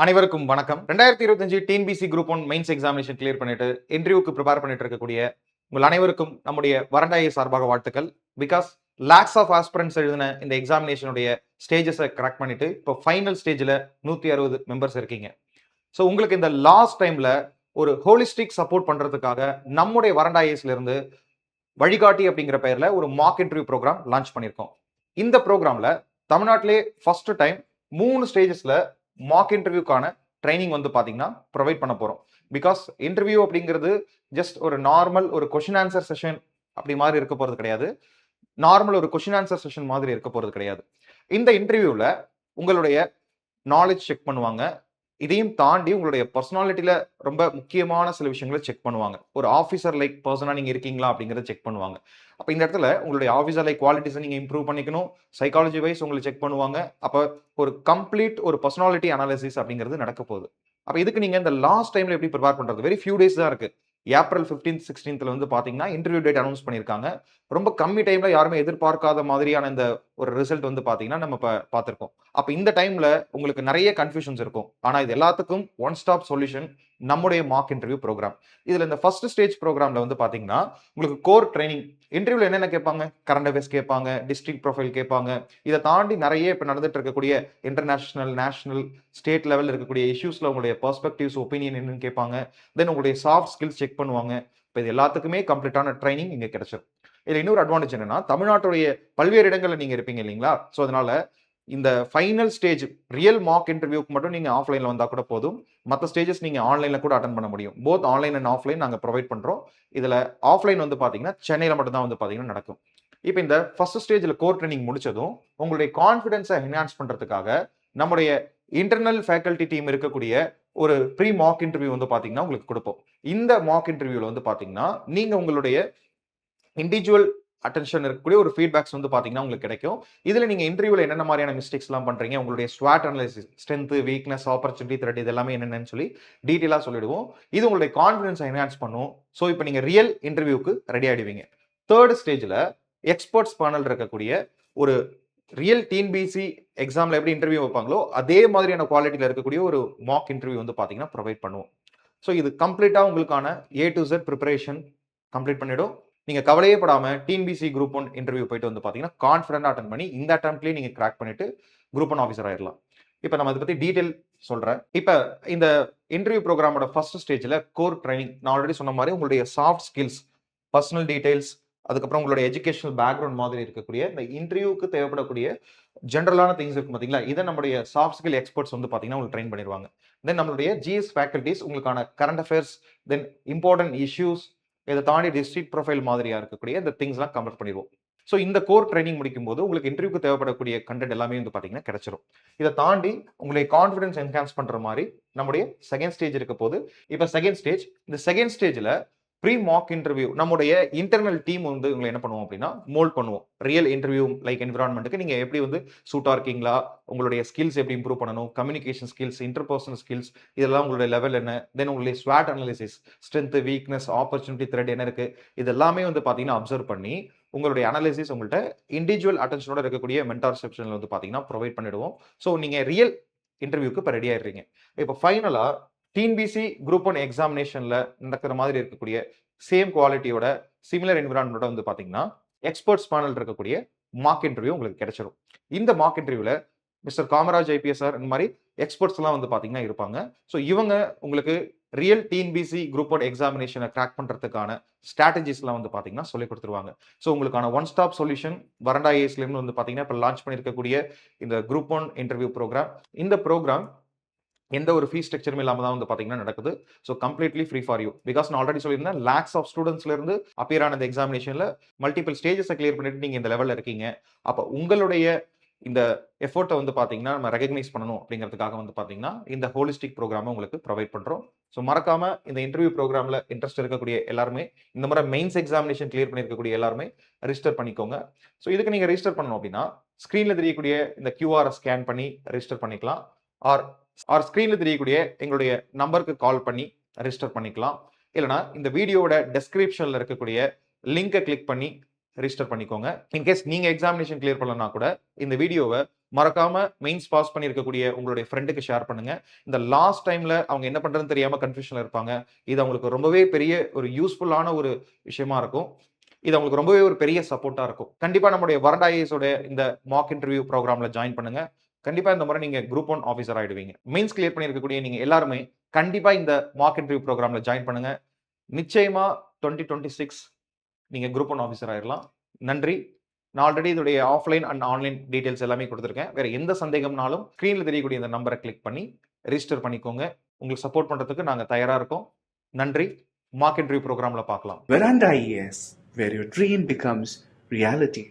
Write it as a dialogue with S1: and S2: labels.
S1: அனைவருக்கும் வணக்கம். 2025 TNPSC group 1 mains examination clear பண்ணிட்டு இன்டர்வியூக்கு ப்ரிப்பேர் பண்ணிட்டு இருக்கக்கூடிய உங்கள் அனைவருக்கும் நம்முடைய வரண்டாயை சார்பாக வாழ்த்துக்கள். பிகாஸ் லேக்ஸ் ஆஃப் ஆஸ்பிரண்ட்ஸ் எழுதின இந்த எக்ஸாமினேஷனுடைய ஸ்டேஜஸை கிராக் பண்ணிட்டு இப்போ ஃபைனல் ஸ்டேஜில் 160 மெம்பர்ஸ் இருக்கீங்க. ஸோ உங்களுக்கு இந்த லாஸ்ட் டைம்ல ஒரு ஹோலிஸ்டிக் சப்போர்ட் பண்றதுக்காக நம்முடைய வரண்டாயஸ்ல இருந்து வழிகாட்டி அப்படிங்கிற பெயர்ல ஒரு மாக் இன்டர்வியூ ப்ரோக்ராம் லான்ச் பண்ணியிருக்கோம். இந்த ப்ரோக்ராம்ல தமிழ்நாட்டிலே ஃபர்ஸ்ட் டைம் 3 ஸ்டேஜஸ்ல மாக் இன்டர்வியூக்கான ட்ரைனிங் வந்து பாத்தீங்கன்னா ப்ரொவைட் பண்ண போறோம். பிகாஸ் இன்டர்வியூ அப்படிங்கிறது ஜஸ்ட் ஒரு நார்மல் ஒரு கொஸ்டின் ஆன்சர் செஷன் அப்படி மாதிரி இருக்க போறது கிடையாது. நார்மல் ஒரு கொஸ்டின் ஆன்சர் செஷன் மாதிரி இருக்க போறது கிடையாது. இந்த இன்டர்வியூல உங்களுடைய நாலேஜ் செக் பண்ணுவாங்க. இதையும் தாண்டி உங்களுடைய பர்சனாலிட்டியில ரொம்ப முக்கியமான சில விஷயங்களை செக் பண்ணுவாங்க. ஒரு ஆஃபீஸர் லைக் பர்சனா நீங்க இருக்கீங்களா அப்படிங்கறத செக் பண்ணுவாங்க. அப்ப இந்த இடத்துல உங்களுடைய ஆஃபீஸர் லைக் குவாலிட்டிஸை நீங்க இம்ப்ரூவ் பண்ணிக்கணும். சைக்காலஜி வைஸ் உங்களை செக் பண்ணுவாங்க. அப்ப ஒரு கம்ப்ளீட் ஒரு பர்சனாலிட்டி அனாலிசிஸ் அப்படிங்கிறது நடக்க போகுது. அப்ப இதுக்கு நீங்க இந்த லாஸ்ட் டைம்ல எப்படி ப்ரிப்பேர் பண்றது? வெரி ஃபியூ டேஸ் தான் இருக்கு. ஏப்ரல் 15th 16th வந்து பாத்தீங்கன்னா இன்டர்வியூ டேட் அனௌன்ஸ் பண்ணிருக்காங்க. ரொம்ப கம்மி டைம்ல யாருமே எதிர்பார்க்காத மாதிரியான இந்த ஒரு ரிசல்ட் வந்து பாத்தீங்கன்னா நம்ம பார்த்திருக்கோம். அப்ப இந்த டைம்ல உங்களுக்கு நிறைய கன்ஃபியூஷன்ஸ் இருக்கும். ஆனா இது எல்லாத்துக்கும் ஒன் ஸ்டாப் சொல்யூஷன் நம்முடைய மார்க் இன்டர்வியூ ப்ரோக்ராம். இதுல இந்த ஃபர்ஸ்ட் ஸ்டேஜ் ப்ரோக்ராம்ல வந்து பாத்தீங்கன்னா உங்களுக்கு கோர் ட்ரைனிங் இன்டர்வியூல என்னென்ன கேட்பாங்க, கரண்ட் அஃபேர்ஸ் கேட்பாங்க, டிஸ்ட்ரிக்ட் ப்ரொஃபைல் கேட்பாங்க. இதை தாண்டி நிறைய இப்ப நடந்துட்டு இருக்கக்கூடிய இன்டர்நேஷனல், நேஷனல், ஸ்டேட் லெவல் இருக்கக்கூடிய இஷ்யூஸ்ல உங்களுடைய பெர்ஸ்பெக்டிவ்ஸ், ஒப்பீனியன் என்னன்னு கேட்பாங்க. தென் உங்களுடைய சாஃப்ட் ஸ்கில்ஸ் செக் பண்ணுவாங்க. இப்போ இது எல்லாத்துக்குமே கம்ப்ளீட்டான ட்ரைனிங் இங்க கிடைச்சிடும். இதுல இன்னொரு அட்வான்டேஜ் என்னன்னா தமிழ்நாட்டுடைய பல்வேறு இடங்கள்ல நீங்க இருப்பீங்க இல்லைங்களா? ஸோ அதனால இந்த ஃபைனல் ஸ்டேஜ் ரியல் மார்க் இன்டர்வியூக்கு மட்டும் நீங்க ஆஃப்லைன்ல வந்தா கூட போதும். மற்ற ஸ்டேஜஸ் நீங்க ஆன்லைன்ல கூட அட்டன் பண்ண முடியும். போத் ஆன்லைன் அண்ட் ஆஃப்லைன் நாங்க ப்ரொவைட் பண்றோம். இதுல ஆஃப்லைன் வந்து பாத்தீங்கன்னா சென்னையில மட்டும் தான் வந்து பாத்தீங்கன்னா நடக்கும். இப்போ இந்த ஃபர்ஸ்ட் ஸ்டேஜ்ல கோர் ட்ரைனிங் முடிச்சதும் உங்களுடைய கான்ஃபிடன்ஸை என்ஹான்ஸ் பண்றதுக்காக நம்முடைய இன்டர்னல் ஃபேக்கல்டி டீம் இருக்கக்கூடிய ஒரு ப்ரீ மார்க் இன்டர்வியூ வந்து பாத்தீங்கன்னா உங்களுக்கு கொடுப்போம். இந்த மார்க் இன்டர்வியூல வந்து பாத்தீங்கன்னா நீங்க உங்களுடைய இண்டிவிஜுவல் அட்டென்ஷன் இருக்கக்கூடிய ஒரு ஃபீட்பேக்ஸ் வந்து பாத்தீங்கன்னா உங்களுக்கு கிடைக்கும். இதுல நீங்க இன்டர்வியூல என்னென்ன மாதிரியான மிஸ்டேக்ஸ் எல்லாம் பண்றீங்க, உங்களுடைய ஸ்வாட் analysis, strength, weakness, opportunity, threat இது எல்லாமே என்னென்னு சொல்லி டீடைலா சொல்லிடுவோம். இது உங்களுடைய கான்ஃபிடன்ஸ் என்ஹான்ஸ் பண்ணும். ஸோ இப்போ நீங்க ரியல் இன்டர்வியூக்கு ரெடி ஆயிடுவீங்க. தேர்ட் ஸ்டேஜ்ல எக்ஸ்பர்ட்ஸ் பேனல் இருக்கக்கூடிய ஒரு ரியல் டிஎன்பிசி எக்ஸாம்ல எப்படி இன்டர்வியூ வைப்பாங்களோ அதே மாதிரியான குவாலிட்டியில இருக்கக்கூடிய ஒரு மார்க் இன்டர்வியூ வந்து பாத்தீங்கன்னா ப்ரொவைட் பண்ணுவோம். ஸோ இது கம்ப்ளீட்டா உங்களுக்கான A to Z preparation complete பண்ணிடும். நீங்க கவலையே படாம டிஎன்பிசி குரூப் 1 இன்டர்வியூ போயிட்டு வந்து பாத்தீங்கன்னா கான்ஃபிடென்ட்டா அட்டன் பண்ணி இந்த அட்டெம்ப்ட்லயே நீங்க கிராக் பண்ணிட்டு குரூப் 1 ஆஃபீஸர் ஆயிடலாம். இப்போ நம்ம அதை பத்தி டீடைல் சொல்றேன். இப்போ இந்த இன்டர்வியூ ப்ரோக்ராமோட ஃபர்ஸ்ட் ஸ்டேஜ்ல கோர் ட்ரைனிங் நான் ஆல்ரெடி சொன்ன மாதிரி உங்களுடைய சாஃப்ட் ஸ்கில்ஸ், பர்சனல் டீடைல்ஸ், அதுக்கப்புறம் உங்களுடைய எஜுகேஷனல் பேக்ரவுண்ட் மாதிரி இருக்கக்கூடிய இந்த இன்டர்வியூக்கு தேவைப்படக்கூடிய ஜென்ரலான திங்ஸ் இருக்கும் பாத்தீங்களா, இதை நம்மளுடைய சாஃப்ட் ஸ்கில் எக்ஸ்பர்ட்ஸ் வந்து பாத்தீங்கன்னா உங்களுக்கு ட்ரெயின் பண்ணிடுவாங்க. தென் நம்மளுடைய ஜிஎஸ் ஃபேக்கல்டிஸ் உங்களுக்கான கரண்ட் அஃபேர்ஸ், தென் இம்பார்ட்டன்ட் இஷ்யூஸ், இதை தாண்டி டிஸ்ட்ரிக்ட் ப்ரொஃபைல் மாதிரியா இருக்கக்கூடிய இந்த திங்ஸ்லாம் கவர் பண்ணிடுவோம். ஸோ இந்த கோர் ட்ரைனிங் முடிக்கும் போது உங்களுக்கு இன்டர்வியூக்கு தேவைப்படக்கூடிய கண்டென்ட் எல்லாமே வந்து பாத்தீங்கன்னா கிடைச்சிரும். இதை தாண்டி உங்களுடைய கான்ஃபிடன்ஸ் என்ஹான்ஸ் பண்ற மாதிரி நம்முடைய செகண்ட் ஸ்டேஜ் இருக்க போது. இப்போ செகண்ட் ஸ்டேஜ், இந்த செகண்ட் ஸ்டேஜ்ல ப்ரீ மார்க் இன்டர்வியூ நம்முடைய இன்டர்னல் டீம் வந்து உங்களை என்ன பண்ணுவோம் அப்படின்னா மோல்ட் பண்ணுவோம். ரியல் இன்டர்வியூ லைக் என்விரான்மெண்ட்டுக்கு நீங்க எப்படி வந்து சூட்டா இருக்கீங்களா, உங்களுடைய ஸ்கில்ஸ் எப்படி இம்ப்ரூவ் பண்ணணும், கம்யூனிகேஷன் ஸ்கில்ஸ், இன்டர்பர்சனல் ஸ்கில்ஸ், இதெல்லாம் உங்களுடைய லெவல் என்ன, தென் உங்களுடைய ஸ்வாட் analysis, strength, weakness, opportunity, threat என்ன இருக்கு, இது எல்லாமே வந்து பாத்தீங்கன்னா அப்சர்வ் பண்ணி உங்களுடைய அனாலிசிஸ் உங்கள்கிட்ட இண்டிவிஜுவல் அட்டென்ஷனோட இருக்கக்கூடிய மென்டார் செக்ஷன்ல வந்து பாத்தீங்கன்னா ப்ரொவைட் பண்ணிடுவோம். ஸோ நீங்க ரியல் இன்டர்வியூக்கு இப்போ ரெடி ஆயிடுறீங்க. இப்போ ஃபைனலா டிஎன்பிசி குரூப் 1 எக்ஸாமினேஷன்ல நடக்கிற மாதிரி இருக்கக்கூடிய சேம் குவாலிட்டியோட சிமிலர் என்விரான்மெண்டோட வந்து பாத்தீங்கன்னா எக்ஸ்பர்ட்ஸ் பேனல் இருக்கக்கூடிய மார்க் இன்டர்வியூ உங்களுக்கு கிடைச்சிடும். இந்த மார்க் இன்டர்வியூல மிஸ்டர் காமராஜ் ஐபிஎஸ் சார் இந்த மாதிரி எக்ஸ்பர்ட்ஸ் எல்லாம் வந்து பாத்தீங்கன்னா இருப்பாங்க. ஸோ இவங்க உங்களுக்கு ரியல் டிஎன்பிசி குரூப் 1 எக்ஸாமினேஷனை கிராக் பண்றதுக்கான ஸ்ட்ராட்டஜிஸ் எல்லாம் வந்து பாத்தீங்கன்னா சொல்லி கொடுத்துருவாங்க. ஸோ உங்களுக்கான ஒன் ஸ்டாப் சொல்யூஷன் வரண்டா ஏஸ்ல இருந்து வந்து பாத்தீங்கன்னா இப்போ லான்ச் பண்ணிருக்கக்கூடிய இந்த குரூப் 1 இன்டர்வியூ ப்ரோக்ராம். இந்த ப்ரோக்ராம் எந்த ஒரு ஃபீஸ் ஸ்ட்ரக்சரும் இல்லாம தான் வந்து பாத்தீங்கன்னா நடக்குது. So completely free for you. Because நான் ஆல்ரெடி சொல்லியிருந்தேன் லேக்ஸ் ஆஃப் ஸ்டூடெண்ட்ஸ்ல இருந்து அப்பியர் ஆன இந்த எக்ஸாமினேஷன்ல மல்டிபிள் ஸ்டேஜஸை கிளியர் பண்ணிட்டு நீங்க இந்த லெவல்ல இருக்கீங்க. அப்ப உங்களுடைய இந்த எஃபோர்ட்டை வந்து பாத்தீங்கன்னா நம்ம ரெகக்னைஸ் பண்ணணும் அப்படிங்கிறதுக்காக வந்து பாத்தீங்கன்னா இந்த ஹோலிஸ்டிக் ப்ரோக்ராமை உங்களுக்கு ப்ரொவைட் பண்றோம். ஸோ மறக்காம இந்த இன்டர்வியூ ப்ரோக்ராம்ல இன்ட்ரெஸ்ட் இருக்கக்கூடிய எல்லாருமே, இந்த மாதிரி மெயின்ஸ் எக்ஸாமினேஷன் கிளியர் பண்ணிருக்கக்கூடிய எல்லாருமே ரெஜிஸ்டர் பண்ணிக்கோங்க. ஸோ இதுக்கு நீங்க ரெஜிஸ்டர் பண்ணணும் அப்படின்னா ஸ்கிரீன்ல தெரியக்கூடிய இந்த QR ஸ்கேன் பண்ணி ரெஜிஸ்டர் பண்ணிக்கலாம். ஆர் ஸ்கிரீன்ல தெரியக்கூடிய எங்களுடைய நம்பருக்கு கால் பண்ணி ரெஜிஸ்டர் பண்ணிக்கலாம். இல்லைனா இந்த வீடியோட டெஸ்கிரிப்ஷன்ல இருக்கக்கூடிய லிங்கை கிளிக் பண்ணி ரெஜிஸ்டர் பண்ணிக்கோங்க. இன்கேஸ் நீங்க எக்ஸாமினேஷன் கிளியர் பண்ணலனா கூட இந்த வீடியோவை மறக்காம மெயின்ஸ் பாஸ் பண்ணியிருக்கக்கூடிய உங்களுடைய ஃப்ரெண்டுக்கு ஷேர் பண்ணுங்க. இந்த லாஸ்ட் டைம்ல அவங்க என்ன பண்றதுன்னு தெரியாம கன்ஃப்யூஷன்ல இருப்பாங்க. இது அவங்களுக்கு ரொம்பவே பெரிய ஒரு யூஸ்ஃபுல்லான ஒரு விஷயமா இருக்கும். இது அவங்களுக்கு ரொம்பவே ஒரு பெரிய சப்போர்ட்டா இருக்கும். கண்டிப்பா நம்முடைய வரண்ட் ஐஏஎஸ் ஓட இந்த மாக் இன்டர்வியூ ப்ரோகிராம்ல ஜாயின் பண்ணுங்க. கண்டிப்பா இந்த முறை நீங்க குரூப் 1 ஆஃபீசர் ஆயிடுவீங்க. மெயின்ஸ் கிளியர் பண்ணியிருக்கக்கூடிய நீங்க எல்லாருமே கண்டிப்பா இந்த மாக் இன்டர்வியூ ப்ரோகிராம்ல ஜாயின் பண்ணுங்க. நிச்சயமா 2026 நீங்க குரூப் 1 ஆஃபீசர் ஆயிரலாம். நன்றி. நான் ஆல்ரெடி இதோடைய ஆஃப்லைன் அண்ட் ஆன்லைன் டீடைல்ஸ் எல்லாமே குடுத்திருக்கேன். வேற எந்த சந்தேகம்னாலும் ஸ்கிரீன்ல தெரியக்கூடிய இந்த நம்பர கிளிக் பண்ணி ரிஜிஸ்டர் பண்ணிக்கோங்க. உங்களுக்கு சப்போர்ட் பண்றதுக்கு நாங்க தயாரா இருக்கோம். நன்றி. மார்க் இன்டர்வியூ புரோகிராம்ல பார்க்கலாம்.
S2: Veranda IAS, where your dream becomes reality.